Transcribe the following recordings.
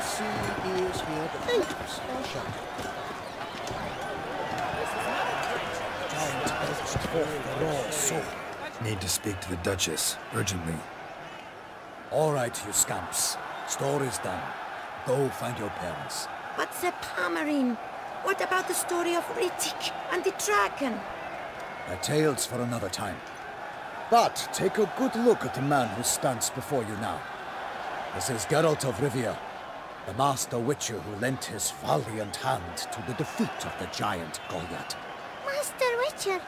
see is here the natives are shouting. Giant elves for the raw soul. Need to speak to the Duchess, urgently. All right, you scamps. Story's done. Go find your parents. But the Pomerine, what about the story of Rittik and the dragon? A tale's for another time. But take a good look at the man who stands before you now. This is Geralt of Rivia, the master witcher who lent his valiant hand to the defeat of the giant Goliath. Master Witcher,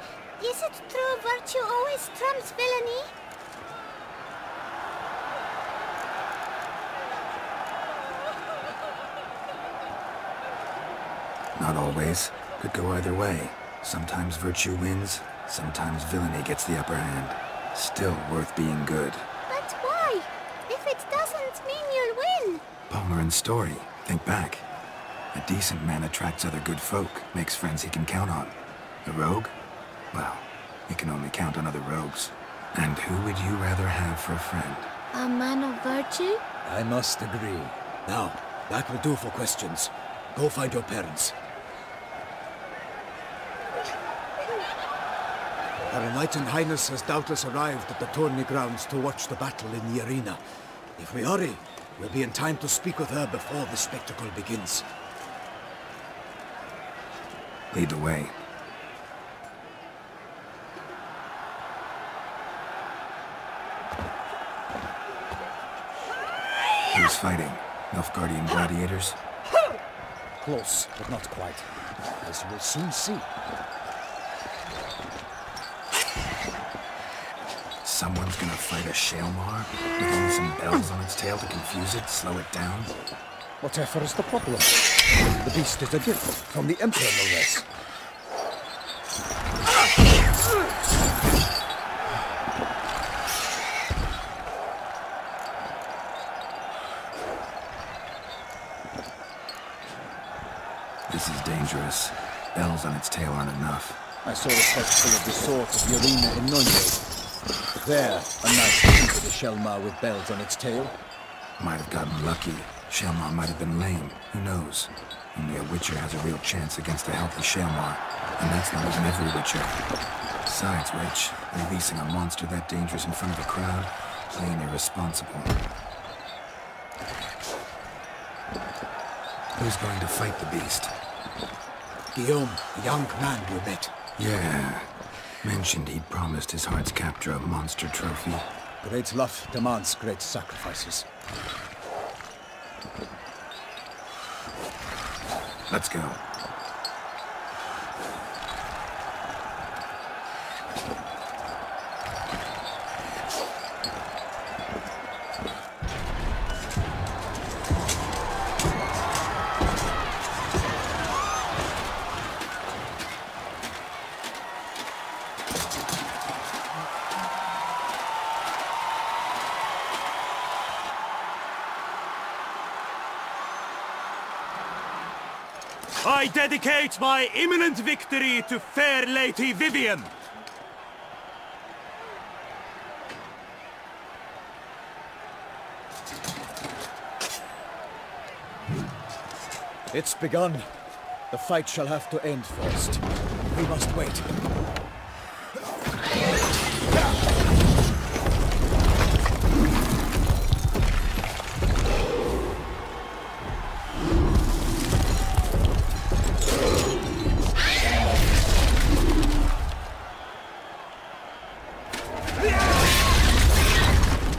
is it true virtue always trumps villainy? Not always. Could go either way. Sometimes virtue wins, sometimes villainy gets the upper hand. Still worth being good. But why? If it doesn't mean you'll win. Pomerin's story. Think back. A decent man attracts other good folk, makes friends he can count on. A rogue? Well, he can only count on other rogues. And who would you rather have for a friend? A man of virtue? I must agree. Now, that will do for questions. Go find your parents. Her Knight and Highness has doubtless arrived at the tourney grounds to watch the battle in the arena. If we hurry, we'll be in time to speak with her before the spectacle begins. Lead the way. Who's fighting? Nilfgaardian gladiators? Close, but not quite. As you will soon see. Someone's gonna fight a Shaelmar with only some bells on its tail to confuse it, slow it down? Whatever is the problem? The beast is a gift from the Emperor, no less. This is dangerous. Bells on its tail aren't enough. I saw a festival of the sword at the arena in Noinwald. There, a knight defeated a Shaelmar with bells on its tail. Might have gotten lucky. Shaelmar might have been lame. Who knows? Only a witcher has a real chance against a healthy Shaelmar. And that's not even every witcher. Besides which, releasing a monster that dangerous in front of a crowd, plain irresponsible. Who's going to fight the beast? Guillaume, the young man you met. Yeah. Mentioned he'd promised his heart's captor a monster trophy. Great love demands great sacrifices. Let's go. I dedicate my imminent victory to fair Lady Vivian. It's begun. The fight shall have to end first. We must wait.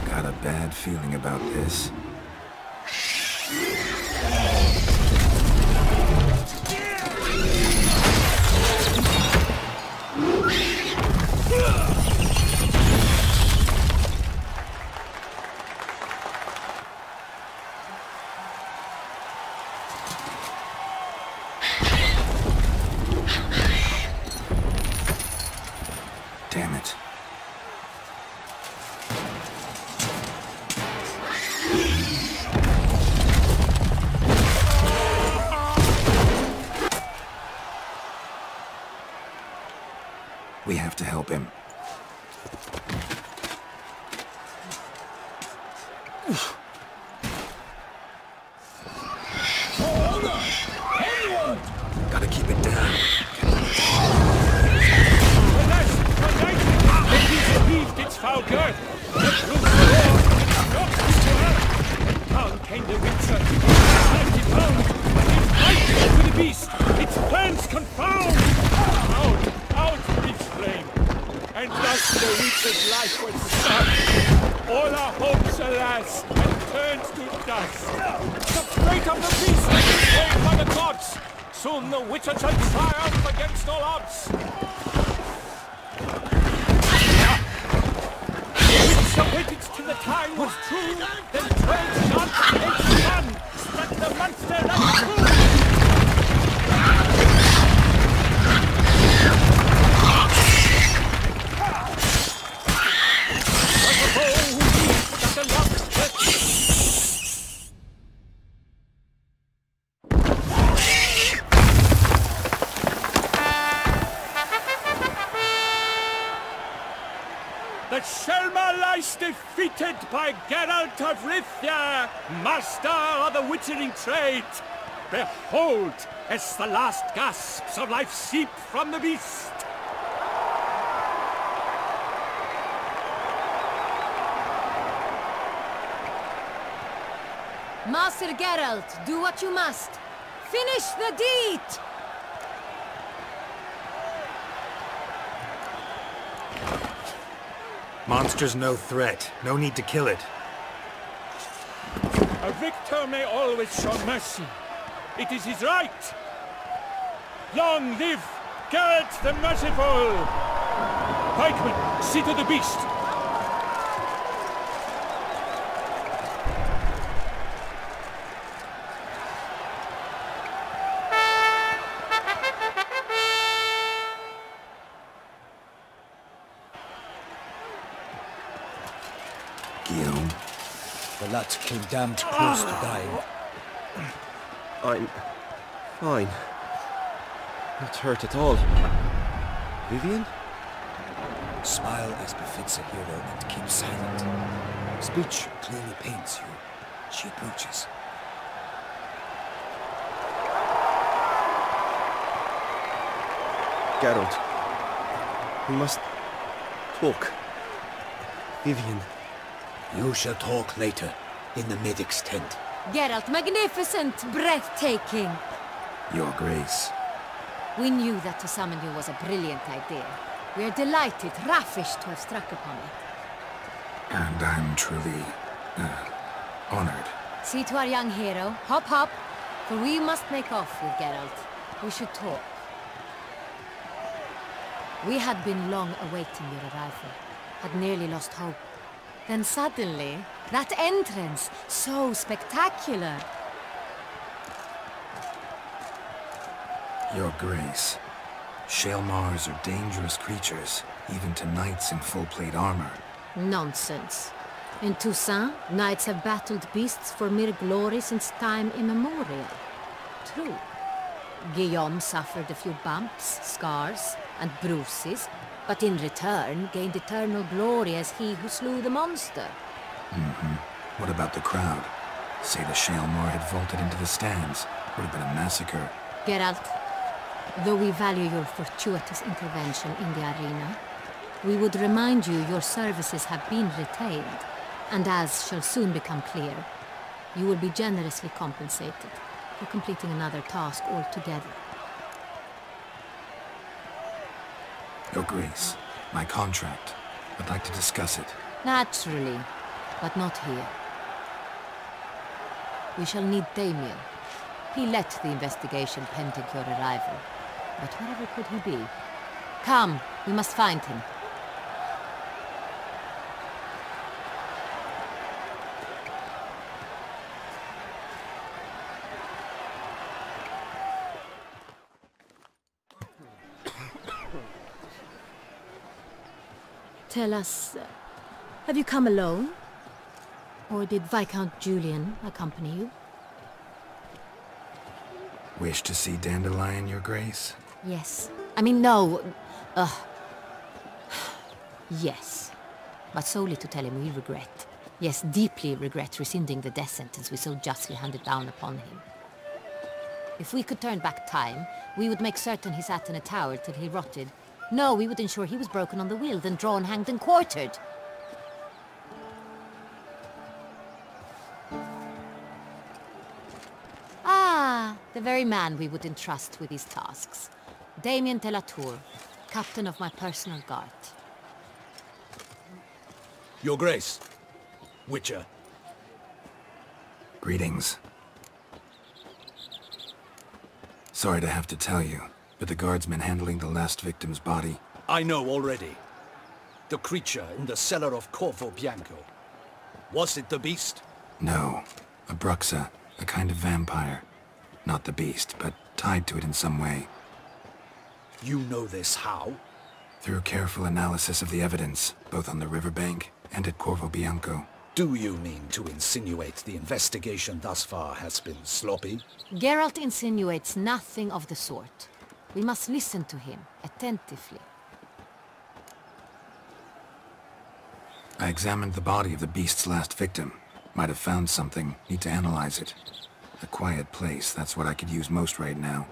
Got a bad feeling about this. Damn it. We have to help him. Keep it down. Alas, the night has heaved its foul girth. Let loose the roar. Not to her. Down came the Witcher. Left it bound. Its lightning to the beast. Its plans confound. Out breathes flame. And thus the Witcher's life was sucked. All our hopes, alas, had turned to dust. The fate of the beast is declared by the gods. Soon the Witcher shall triumph against all odds. The Witcher waited till the time was true, then 12 shots, 8 sun, struck the monster like true. The Shelma lies defeated by Geralt of Rivia, master of the witchering trade. Behold, as the last gasps of life seep from the beast. Master Geralt, do what you must. Finish the deed! Monster's no threat. No need to kill it. A victor may always show mercy. It is his right. Long live Geralt the Merciful! Pikemen, see to the beast! The lad came damned close to dying. I'm fine. Not hurt at all. Vivian? Smile as befits a hero and keep silent. Speech clearly pains you. She approaches. Geralt. We must talk. Vivian. You shall talk later, in the medic's tent. Geralt, magnificent, breathtaking. Your Grace. We knew that to summon you was a brilliant idea. We are delighted, ravished to have struck upon it. And I'm truly, honored. See to our young hero. Hop, hop. For we must make off with Geralt. We should talk. We had been long awaiting your arrival. Had nearly lost hope. Then suddenly, that entrance, so spectacular. Your Grace. Shaelmars are dangerous creatures, even to knights in full plate armor. Nonsense. In Toussaint, knights have battled beasts for mere glory since time immemorial. True. Guillaume suffered a few bumps, scars, and bruises, but in return gained eternal glory as he who slew the monster. What about the crowd? Say the Shaelmar had vaulted into the stands. Would have been a massacre. Geralt, though we value your fortuitous intervention in the arena, we would remind you your services have been retained, and as shall soon become clear, you will be generously compensated for completing another task altogether. Your Grace, my contract. I'd like to discuss it. Naturally, but not here. We shall need Damien. He led the investigation pending your arrival. But wherever could he be? Come, we must find him. Tell us, have you come alone? Or did Viscount Julian accompany you? Wish to see Dandelion, Your Grace? Yes. I mean, no. Yes. But solely to tell him we regret. Yes, deeply regret rescinding the death sentence we so justly handed down upon him. If we could turn back time, we would make certain he sat in a tower till he rotted. No, we would ensure he was broken on the wheel, then drawn, hanged, and quartered. Ah, the very man we would entrust with these tasks. Damien de la Tour, captain of my personal guard. Your Grace. Witcher. Greetings. Sorry to have to tell you, but the guardsman handling the last victim's body... I know already. The creature in the cellar of Corvo Bianco. Was it the beast? No. A bruxa, a kind of vampire. Not the beast, but tied to it in some way. You know this how? Through careful analysis of the evidence, both on the riverbank and at Corvo Bianco. Do you mean to insinuate the investigation thus far has been sloppy? Geralt insinuates nothing of the sort. We must listen to him attentively. I examined the body of the beast's last victim. Might have found something. Need to analyze it. A quiet place, that's what I could use most right now.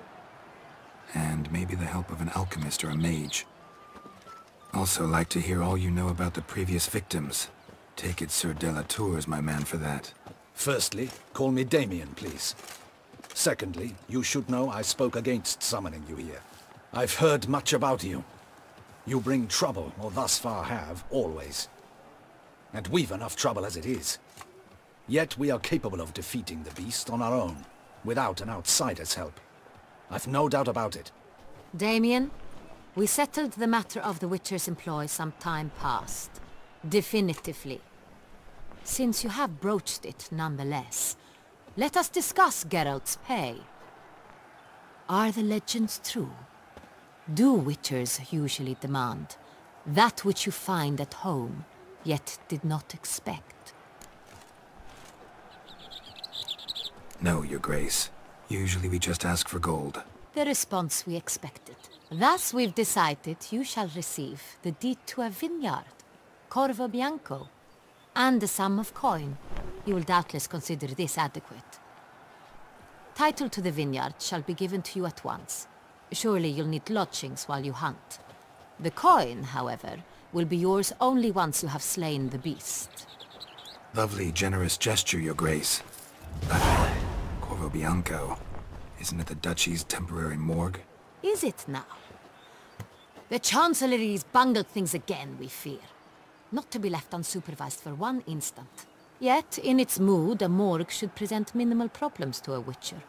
And maybe the help of an alchemist or a mage. Also like to hear all you know about the previous victims. Take it Sir de la Tour is my man for that. Firstly, call me Damien, please. Secondly, you should know I spoke against summoning you here. I've heard much about you. You bring trouble, or thus far have, always. And we've enough trouble as it is. Yet we are capable of defeating the beast on our own, without an outsider's help. I've no doubt about it. Damien, we settled the matter of the Witcher's employ some time past. Definitively. Since you have broached it nonetheless, let us discuss Geralt's pay. Are the legends true? Do Witchers usually demand that which you find at home, yet did not expect? No, Your Grace. Usually we just ask for gold. The response we expected. Thus we've decided you shall receive the deed to a vineyard, Corvo Bianco, and a sum of coin. You will doubtless consider this adequate. Title to the vineyard shall be given to you at once. Surely you'll need lodgings while you hunt. The coin, however, will be yours only once you have slain the beast. Lovely, generous gesture, Your Grace. But Corvo Bianco, isn't it the Duchy's temporary morgue? Is it now? The Chancellery's bungled things again, we fear. Not to be left unsupervised for one instant. Yet, in its mood, a morgue should present minimal problems to a Witcher.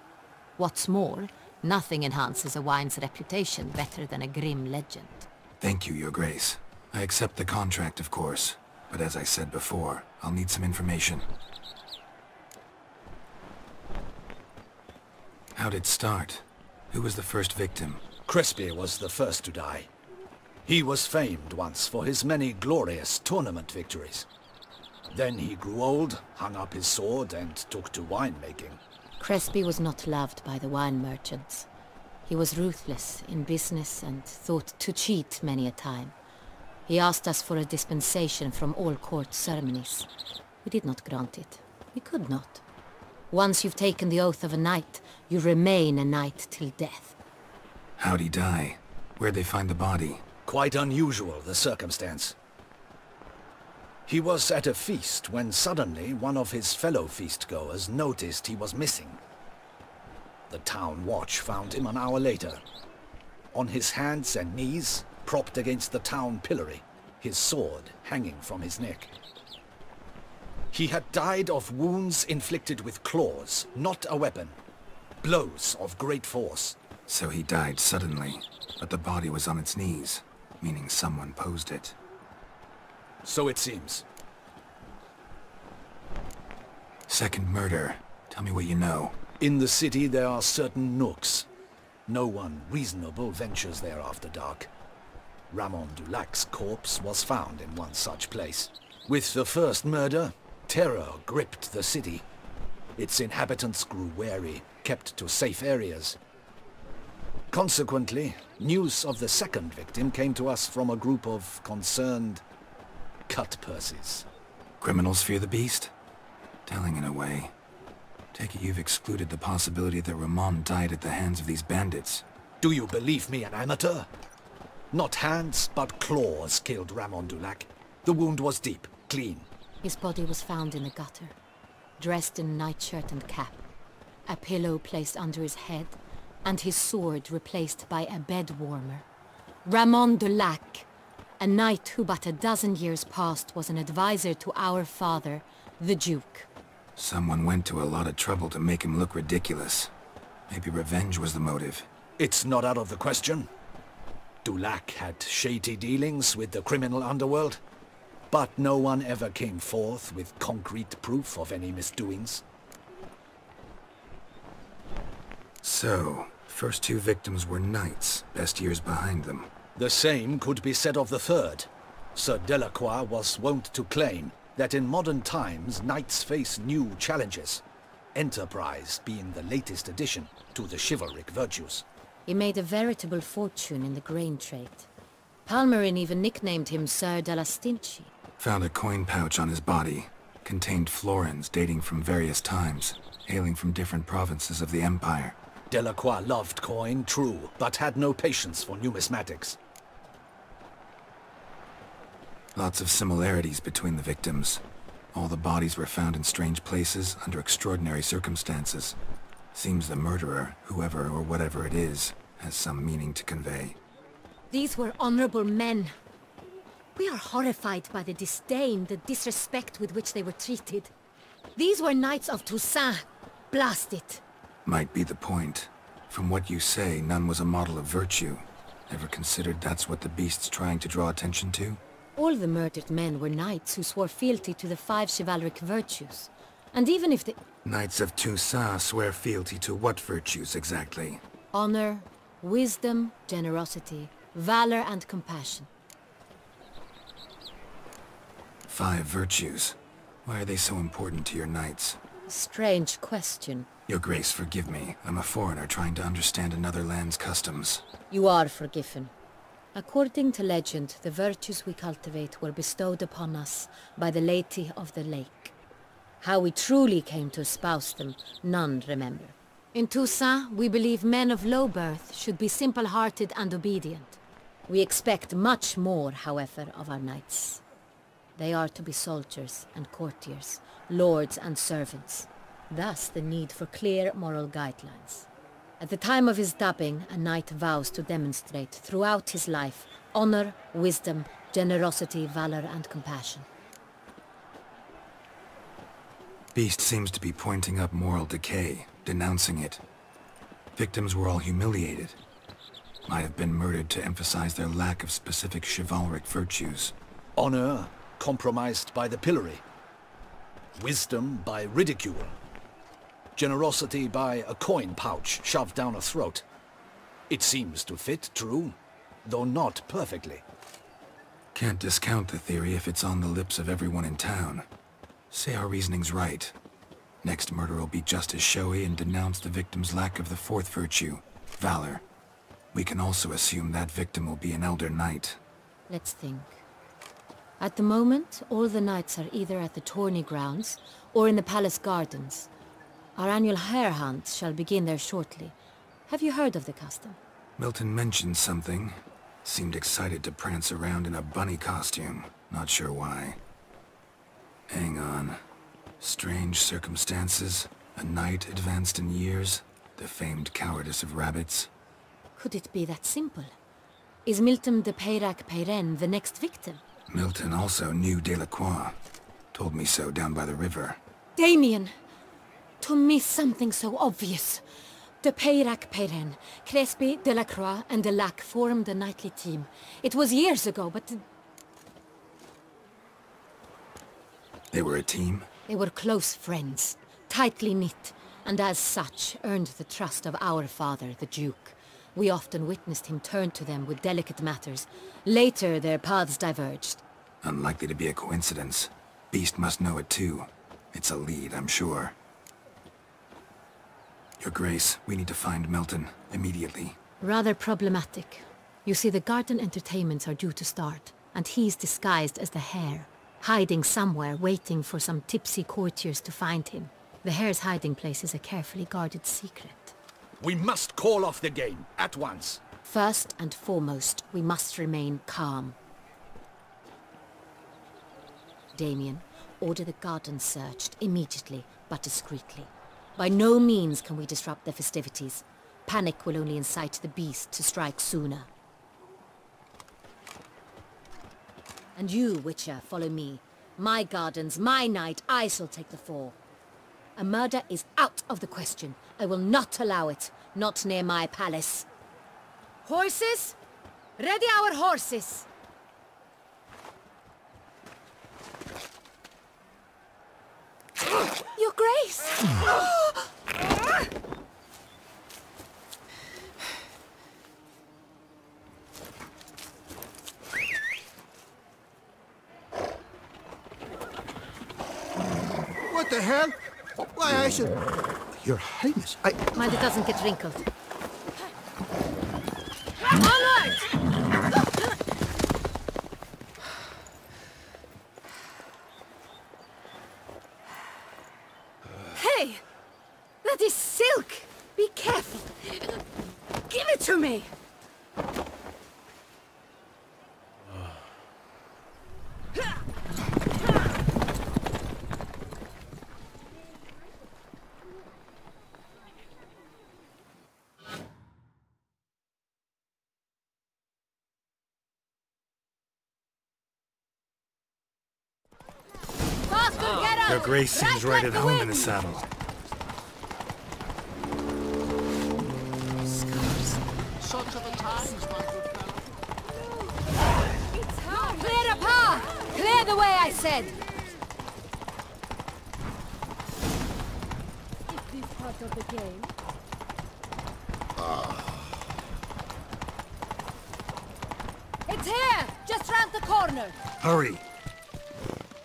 What's more, nothing enhances a wine's reputation better than a grim legend. Thank you, Your Grace. I accept the contract, of course. But as I said before, I'll need some information. How'd it start? Who was the first victim? Crespi was the first to die. He was famed once for his many glorious tournament victories. Then he grew old, hung up his sword, and took to winemaking. Crespi was not loved by the wine merchants. He was ruthless in business and thought to cheat many a time. He asked us for a dispensation from all court ceremonies. We did not grant it. We could not. Once you've taken the oath of a knight, you remain a knight till death. How'd he die? Where'd they find the body? Quite unusual, the circumstance. He was at a feast when suddenly one of his fellow feast-goers noticed he was missing. The town watch found him an hour later. On his hands and knees, propped against the town pillory, his sword hanging from his neck. He had died of wounds inflicted with claws, not a weapon. Blows of great force. So he died suddenly, but the body was on its knees, meaning someone posed it. So it seems. Second murder. Tell me what you know. In the city there are certain nooks. No one reasonable ventures there after dark. Ramon Dulac's corpse was found in one such place. With the first murder, terror gripped the city. Its inhabitants grew wary, kept to safe areas. Consequently, news of the second victim came to us from a group of concerned cut purses. Criminals fear the beast? Telling in a way. Take it you've excluded the possibility that Ramon died at the hands of these bandits. Do you believe me an amateur? Not hands, but claws killed Ramon Dulac. The wound was deep, clean. His body was found in the gutter, dressed in nightshirt and cap, a pillow placed under his head, and his sword replaced by a bed warmer. Ramon Dulac, a knight who but a dozen years past was an advisor to our father, the Duke. Someone went to a lot of trouble to make him look ridiculous. Maybe revenge was the motive. It's not out of the question. Dulac had shady dealings with the criminal underworld, but no one ever came forth with concrete proof of any misdoings. So, first two victims were knights, best years behind them. The same could be said of the third. Sir Delacroix was wont to claim that in modern times knights face new challenges, enterprise being the latest addition to the chivalric virtues. He made a veritable fortune in the grain trade. Palmerin even nicknamed him Sir de la Stinchi. Found a coin pouch on his body. Contained florins dating from various times, hailing from different provinces of the Empire. Delacroix loved coin, true, but had no patience for numismatics. Lots of similarities between the victims. All the bodies were found in strange places under extraordinary circumstances. Seems the murderer, whoever or whatever it is, has some meaning to convey. These were honorable men. We are horrified by the disdain, the disrespect with which they were treated. These were knights of Toussaint. Blast it. Might be the point. From what you say, none was a model of virtue. Ever considered that's what the beast's trying to draw attention to? All the murdered men were knights who swore fealty to the 5 chivalric virtues. And even if the... Knights of Toussaint swear fealty to what virtues exactly? Honor, wisdom, generosity, valor and compassion. 5 virtues. Why are they so important to your knights? Strange question. Your Grace, forgive me. I'm a foreigner trying to understand another land's customs. You are forgiven. According to legend, the virtues we cultivate were bestowed upon us by the Lady of the Lake. How we truly came to espouse them, none remember. In Toussaint, we believe men of low birth should be simple-hearted and obedient. We expect much more, however, of our knights. They are to be soldiers and courtiers, lords and servants. Thus the need for clear moral guidelines. At the time of his dubbing, a knight vows to demonstrate throughout his life honor, wisdom, generosity, valor and compassion. Beast seems to be pointing up moral decay, denouncing it. Victims were all humiliated. Might have been murdered to emphasize their lack of specific chivalric virtues. Honor compromised by the pillory. Wisdom by ridicule. Generosity by a coin pouch shoved down a throat. It seems to fit, true, though not perfectly. Can't discount the theory if it's on the lips of everyone in town. Say our reasoning's right. Next murder will be just as showy and denounce the victim's lack of the 4th virtue, valor. We can also assume that victim will be an elder knight. Let's think. At the moment, all the knights are either at the tourney grounds or in the palace gardens. Our annual hare hunt shall begin there shortly. Have you heard of the custom? Milton mentioned something. Seemed excited to prance around in a bunny costume. Not sure why. Hang on. Strange circumstances. A knight advanced in years. The famed cowardice of rabbits. Could it be that simple? Is Milton de Peyrac-Peyren the next victim? Milton also knew Delacroix. Told me so down by the river. Damien! To miss something so obvious. De Peyrac-Peyren, Crespi, Delacroix, and Delac formed a knightly team. It was years ago, but... They were a team? They were close friends, tightly knit, and as such earned the trust of our father, the Duke. We often witnessed him turn to them with delicate matters. Later, their paths diverged. Unlikely to be a coincidence. Beast must know it too. It's a lead, I'm sure. Your Grace, we need to find Milton, immediately. Rather problematic. You see, the garden entertainments are due to start, and he's disguised as the hare, hiding somewhere, waiting for some tipsy courtiers to find him. The hare's hiding place is a carefully guarded secret. We must call off the game, at once. First and foremost, we must remain calm. Damien, order the garden searched immediately, but discreetly. By no means can we disrupt the festivities. Panic will only incite the beast to strike sooner. And you, Witcher, follow me. My gardens, my night, I shall take the fall. A murder is out of the question. I will not allow it. Not near my palace. Horses? Ready our horses! Your Grace! What the hell? Why, I should... Your Highness, Mind it doesn't get wrinkled. Onward! Hey! That is silk! Be careful! Give it to me! Your Grace seems right at home in the saddle. Clear a path! Clear the way, I said! Is this part of the game? It's here! Just round the corner! Hurry!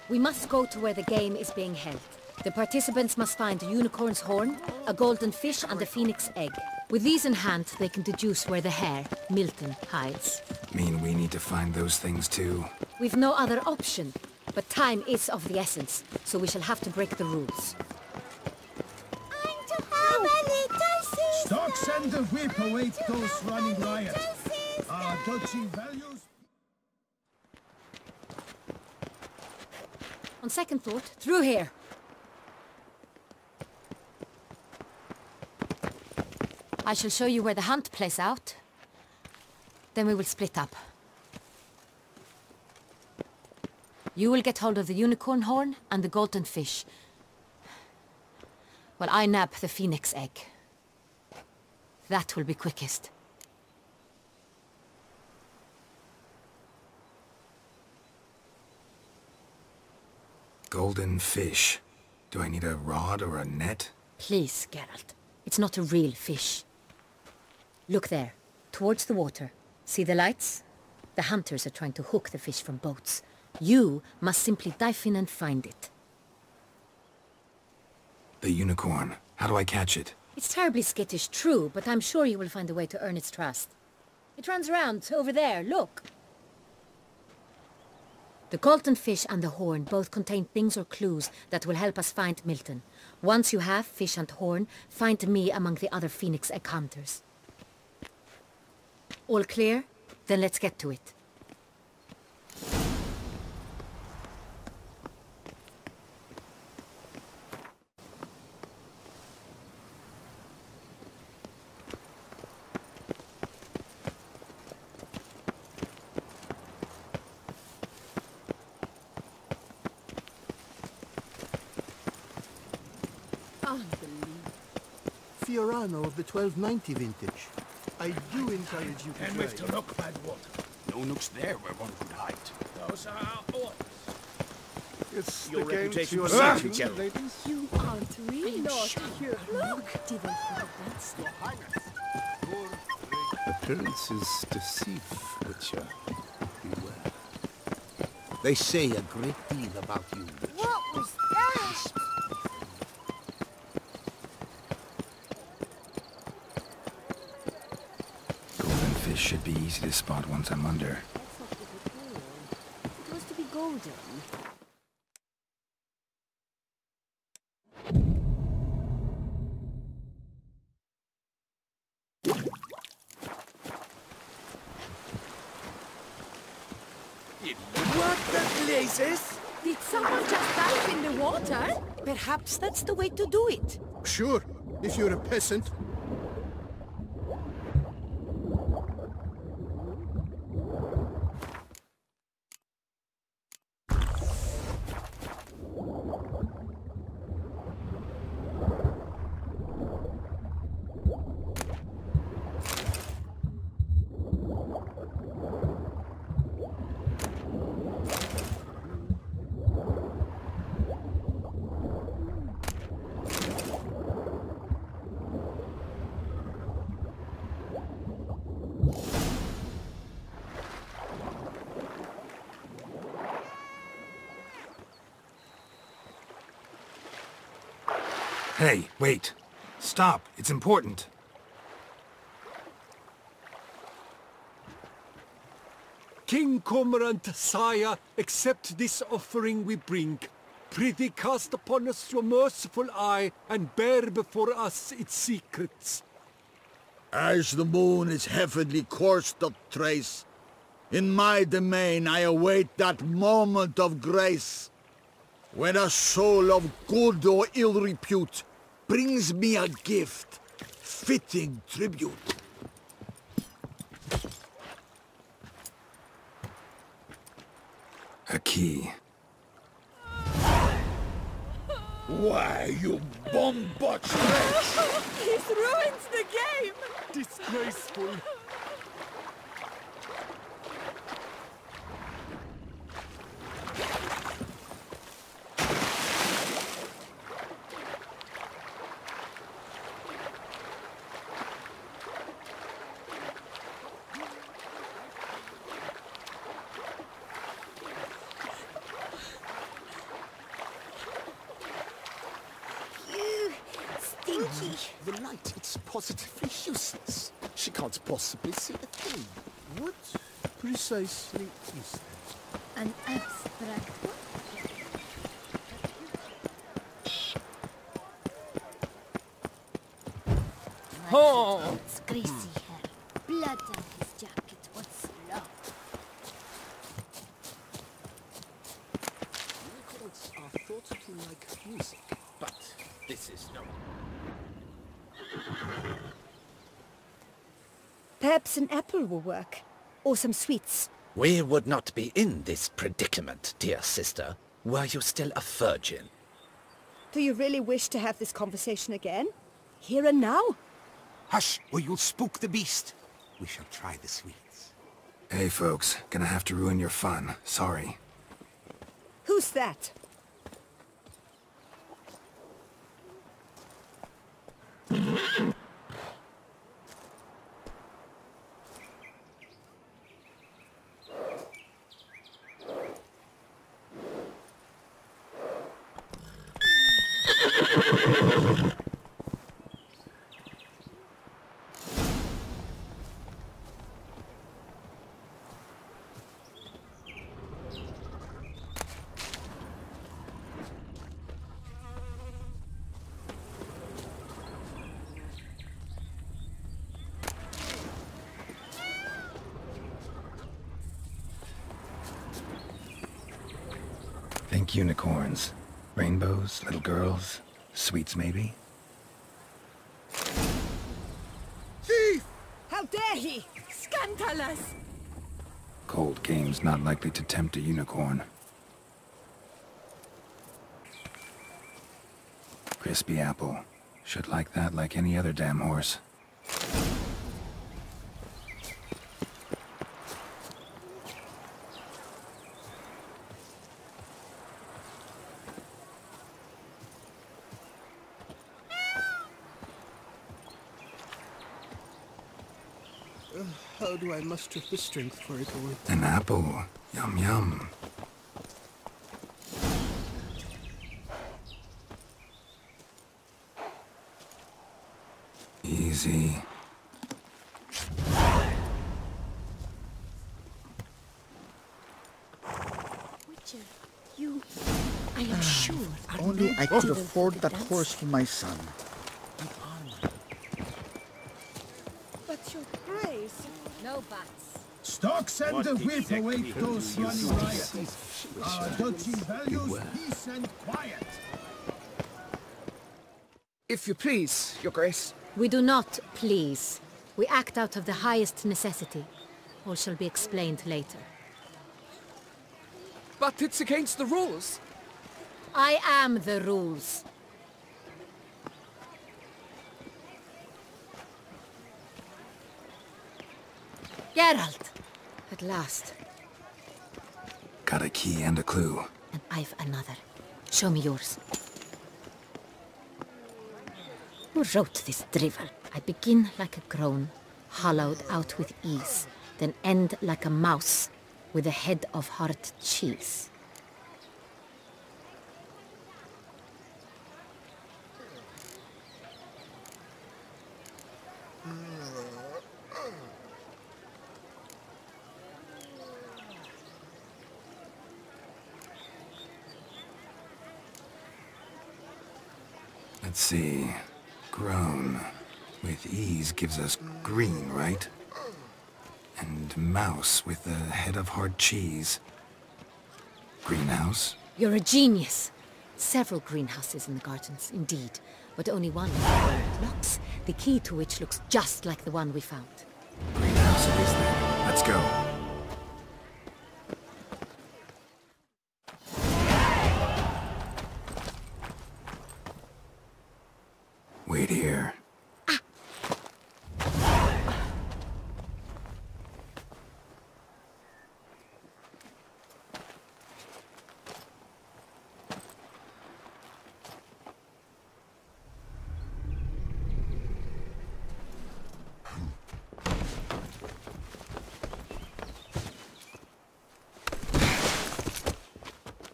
We must go to where the game is being held. The participants must find a unicorn's horn, a golden fish and a phoenix egg. With these in hand, they can deduce where the hare, Milton, hides. Mean we need to find those things too? We've no other option. But time is of the essence, so we shall have to break the rules. I'm to have a little sister. Stocks and the whip await those running riot. Our duchy values... On second thought, through here. I shall show you where the hunt plays out. Then we will split up. You will get hold of the unicorn horn and the golden fish. While I nab the phoenix egg. That will be quickest. Golden fish. Do I need a rod or a net? Please, Geralt. It's not a real fish. Look there, towards the water. See the lights? The hunters are trying to hook the fish from boats. You must simply dive in and find it. The unicorn. How do I catch it? It's terribly skittish, true, but I'm sure you will find a way to earn its trust. It runs around, over there, look. The golden fish and the horn both contain things or clues that will help us find Milton. Once you have fish and horn, find me among the other phoenix egg hunters. All clear? Then let's get to it. Fiorano of the 1290 vintage. I do encourage you to And try. we've to look by the water. No nooks there where one could hide. Those are our orders. It's Your the game reputation to your precedes you, liking, Geralt. ladies. You aren't really not here. Look! Didn't Appearances deceive, Witcher. Beware. They say a great deal about you, Witcher. What was that? Golden fish should be easy to spot once I'm under. It was to be golden. What the blazes? Did someone just dive in the water? Perhaps that's the way to do it. Sure, if you're a peasant. Hey, wait. Stop. It's important. King Cormorant, sire, accept this offering we bring. Prithee cast upon us your merciful eye, and bear before us its secrets. As the moon its heavenly course doth trace, in my domain I await that moment of grace, when a soul of good or ill repute brings me a gift, fitting tribute. A key. Why, you bomb-botched wretch! This ruins the game! Disgraceful. Stinky. The light, it's positively useless. She can't possibly see a thing. What precisely is that? An abstract one? Oh! It's greasy hair. Blood on his jacket. What's love? Unicorns are thought to like music, but this is no. Perhaps an apple will work. Or some sweets. We would not be in this predicament, dear sister, were you still a virgin. Do you really wish to have this conversation again? Here and now? Hush, or you'll spook the beast. We shall try the sweets. Hey, folks. Gonna have to ruin your fun. Sorry. Who's that? Think unicorns. Rainbows, little girls, sweets maybe? Thief! How dare he! Scandalous! Cold game's not likely to tempt a unicorn. Crispy apple. Should like that like any other damn horse. How do I muster the strength for it all? An apple. Yum yum. Easy. Witcher, you... I am sure are Only I not could able afford to that dance. horse for my son. But your grace... No buts. Stocks and the whip exactly await have those you running used? riot. Our duchy values peace and quiet. If you please, Your Grace. We do not please. We act out of the highest necessity. All shall be explained later. But it's against the rules. I am the rules. Geralt! At last. Got a key and a clue. And I've another. Show me yours. Who wrote this drivel? I begin like a crone, hollowed out with ease, then end like a mouse, with a head of hard cheese. Let's see. Grown. With ease gives us green, right? And mouse with a head of hard cheese. Greenhouse? You're a genius. Several greenhouses in the gardens, indeed, but only one locks, the key to which looks just like the one we found. Greenhouse it is then. Let's go. Wait here.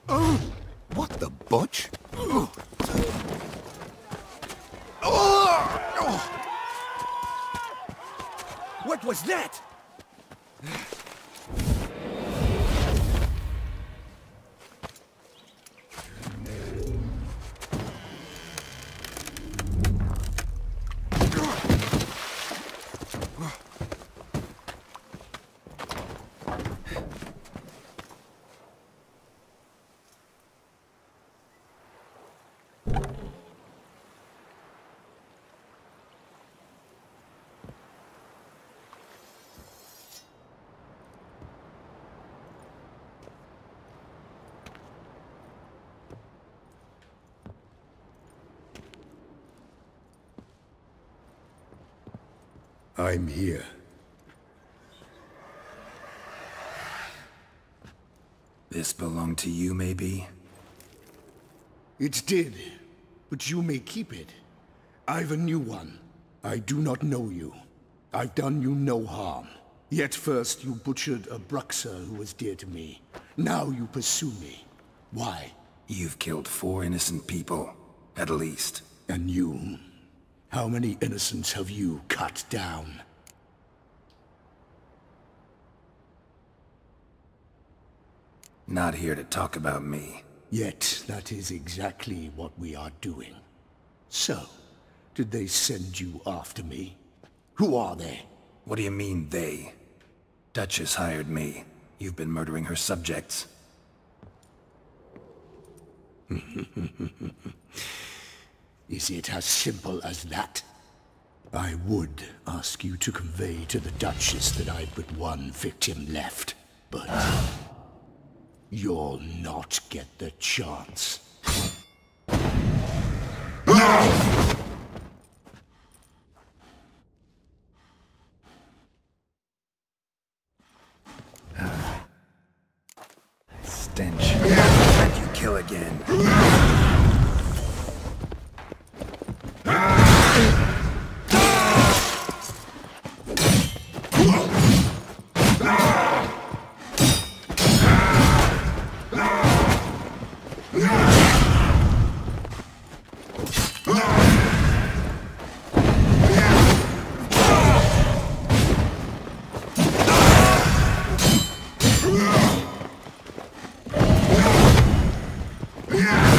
Oh! What the butch? What was that? I'm here. This belonged to you, maybe? It did, but you may keep it. I've a new one. I do not know you. I've done you no harm. Yet first you butchered a Bruxer who was dear to me. Now you pursue me. Why? You've killed 4 innocent people, at least. And you? How many innocents have you cut down? Not here to talk about me. Yet that is exactly what we are doing. So, did they send you after me? Who are they? What do you mean, they? Duchess hired me. You've been murdering her subjects. Is it as simple as that? I would ask you to convey to the Duchess that I've but one victim left, but you'll not get the chance. Stench. Let you kill again. Yeah!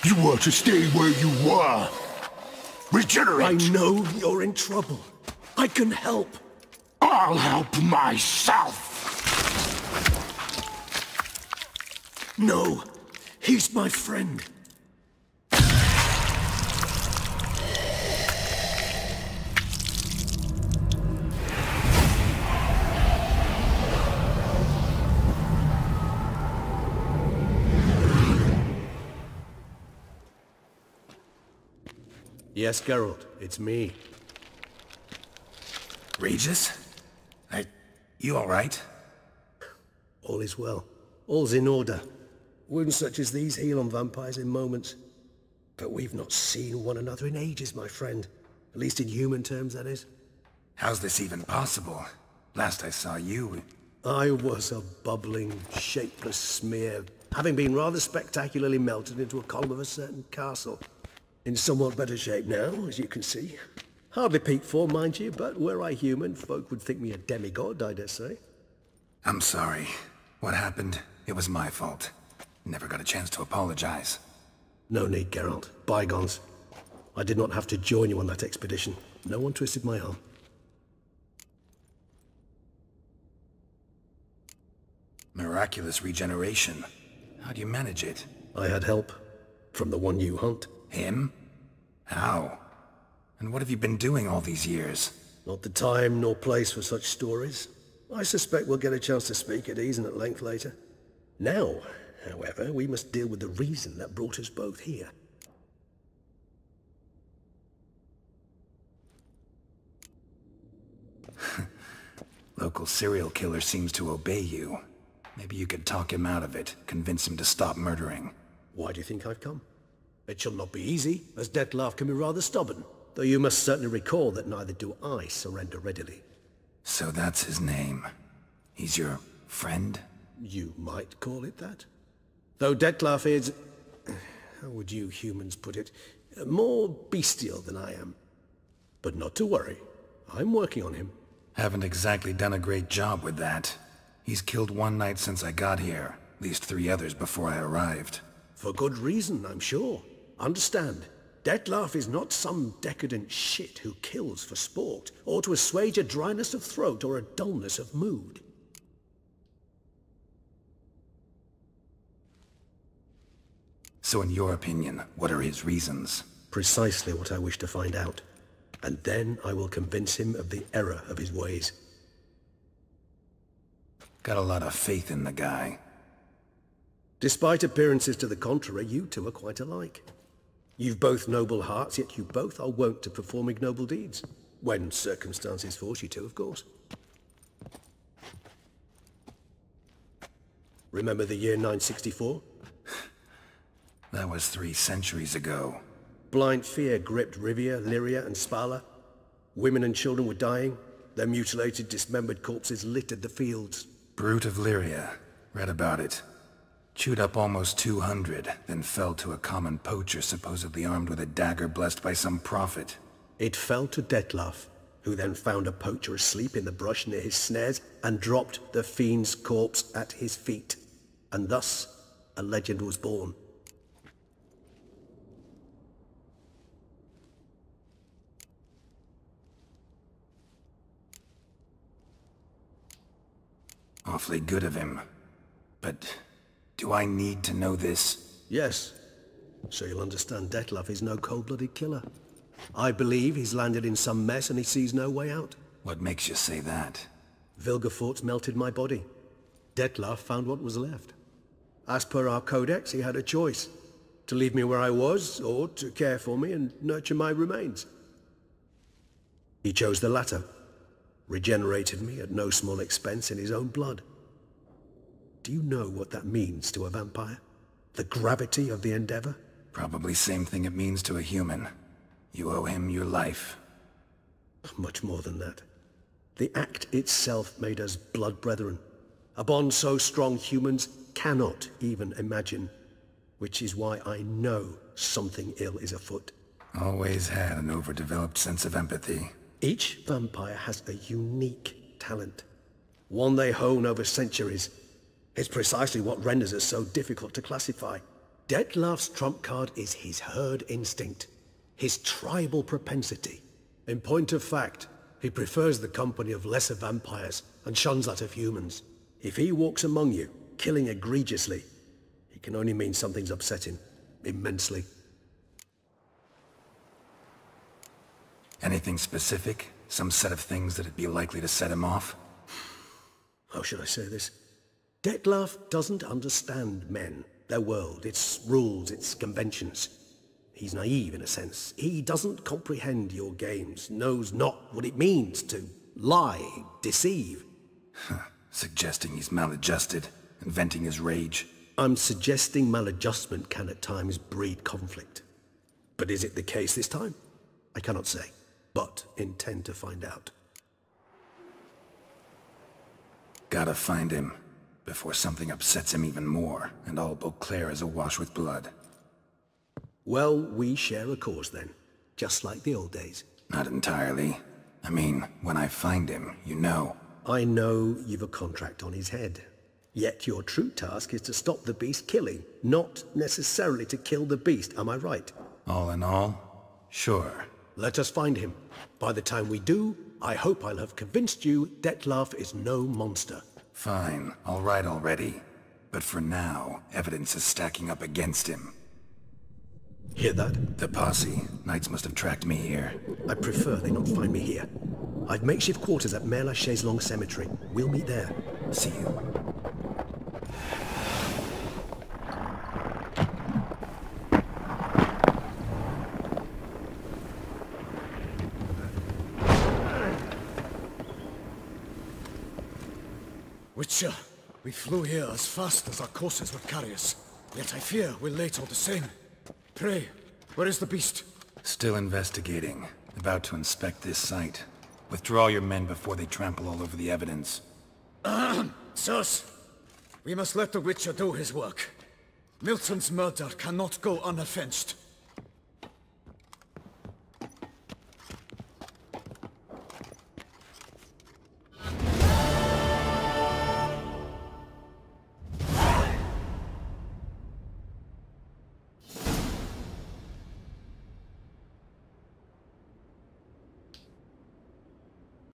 You were to stay where you were. Regenerate! I know you're in trouble. I can help. I'll help myself! No, he's my friend. Yes, Geralt, it's me. Regis? You alright? All is well. All's in order. Wounds such as these heal on vampires in moments. But we've not seen one another in ages, my friend. At least in human terms, that is. How's this even possible? Last I saw you... I was a bubbling, shapeless smear, having been rather spectacularly melted into a column of a certain castle. In somewhat better shape now, as you can see. Hardly peak form, mind you, but were I human, folk would think me a demigod, I dare say. I'm sorry. What happened? It was my fault. Never got a chance to apologize. No need, Geralt. Bygones. I did not have to join you on that expedition. No one twisted my arm. Miraculous regeneration. How do you manage it? I had help. From the one you hunt. Him? How? And what have you been doing all these years? Not the time nor place for such stories. I suspect we'll get a chance to speak at ease and at length later. Now, however, we must deal with the reason that brought us both here. Local serial killer seems to obey you. Maybe you could talk him out of it, convince him to stop murdering. Why do you think I've come? It shall not be easy, as Dettlaff can be rather stubborn. Though you must certainly recall that neither do I surrender readily. So that's his name. He's your friend? You might call it that. Though Dettlaff is... how would you humans put it? More bestial than I am. But not to worry. I'm working on him. Haven't exactly done a great job with that. He's killed one night since I got here. At least 3 others before I arrived. For good reason, I'm sure. Understand, Dettlaff is not some decadent shit who kills for sport, or to assuage a dryness of throat or a dullness of mood. So in your opinion, what are his reasons? Precisely what I wish to find out. And then I will convince him of the error of his ways. Got a lot of faith in the guy. Despite appearances to the contrary, you two are quite alike. You've both noble hearts, yet you both are wont to perform ignoble deeds. When circumstances force you to, of course. Remember the year 964? That was 3 centuries ago. Blind fear gripped Rivia, Lyria, and Spala. Women and children were dying. Their mutilated, dismembered corpses littered the fields. Brute of Lyria. Read about it. Chewed up almost 200, then fell to a common poacher supposedly armed with a dagger blessed by some prophet. It fell to Dettlaff, who then found a poacher asleep in the brush near his snares and dropped the fiend's corpse at his feet. And thus, a legend was born. Awfully good of him. But do I need to know this? Yes. So you'll understand Detlef is no cold-blooded killer. I believe he's landed in some mess and he sees no way out. What makes you say that? Vilgefortz melted my body. Detlef found what was left. As per our codex, he had a choice. To leave me where I was, or to care for me and nurture my remains. He chose the latter. Regenerated me at no small expense in his own blood. Do you know what that means to a vampire? The gravity of the endeavor? Probably same thing it means to a human. You owe him your life. Much more than that. The act itself made us blood brethren. A bond so strong humans cannot even imagine. Which is why I know something ill is afoot. Always had an overdeveloped sense of empathy. Each vampire has a unique talent. One they hone over centuries. It's precisely what renders it so difficult to classify. Detlef's trump card is his herd instinct. His tribal propensity. In point of fact, he prefers the company of lesser vampires and shuns that of humans. If he walks among you, killing egregiously, it can only mean something's upset him, immensely. Anything specific? Some set of things that'd be likely to set him off? How should I say this? Detlef doesn't understand men, their world, its rules, its conventions. He's naive in a sense. He doesn't comprehend your games, knows not what it means to lie, deceive. Suggesting he's maladjusted, and venting his rage. I'm suggesting maladjustment can at times breed conflict. But is it the case this time? I cannot say, but intend to find out. Gotta find him, before something upsets him even more, and all Beauclair is awash with blood. Well, we share a cause then, just like the old days. Not entirely. I mean, when I find him, you know. I know you've a contract on his head. Yet your true task is to stop the beast killing, not necessarily to kill the beast, am I right? All in all, sure. Let us find him. By the time we do, I hope I'll have convinced you Detlef is no monster. Fine, all right already. But for now, evidence is stacking up against him. Hear that? The posse. Knights must have tracked me here. I prefer they not find me here. I've makeshift quarters at Mère Lachaise Long Cemetery. We'll meet there. See you. Witcher, we flew here as fast as our courses would carry us. Yet I fear we're late all the same. Pray, where is the beast? Still investigating. About to inspect this site. Withdraw your men before they trample all over the evidence. Sirs, we must let the Witcher do his work. Milton's murder cannot go unavenged.